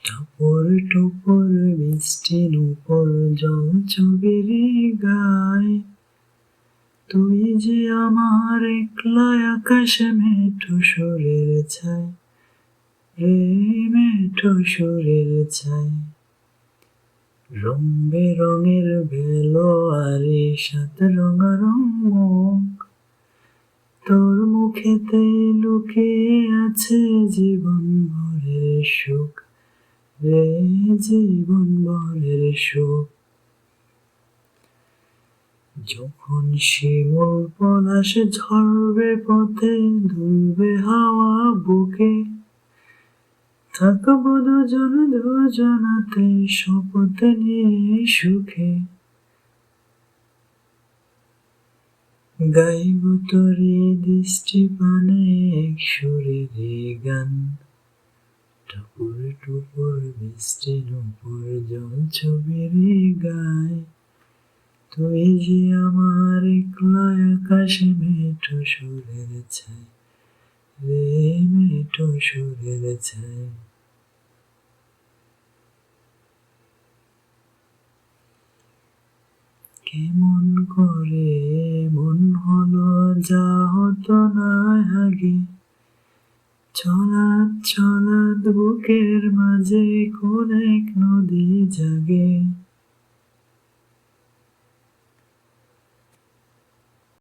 টাপুর টুপুর বৃষ্টির উপর জল ছবিরে গায়, তুই যে আমার একলা আকাশে মেঠো সুরের ছায়, রে মেঠো সুরের ছায়। রং বেরঙের ভেলোয়ারি সাত রঙারং মুখ, তোর মুখেতে লুকিয়ে আছে জীবন ভরের সুখ, রে জীবন ভরের সুখ। যখন শিমুল পলাশ ঝরবে পথে, দুলবে হাওয়া বুকে, থাকবো দুজন দুজনাতে শপথ নিয়ে সুখে। গাইব তোরে দৃষ্টি পানে এক সুরের গান, টাপুর টুপুর বৃষ্টির উপর জল ছবিরে গায়, তুই যে আমার একলা আকাশে মেঠো সুরের ছায়, রে মেঠো সুরের ছায়। কেমন করে মন হলো যা হতো না আগে, ছলাৎ ছলাৎ বুকের মাঝে কোন এক নদী জাগে।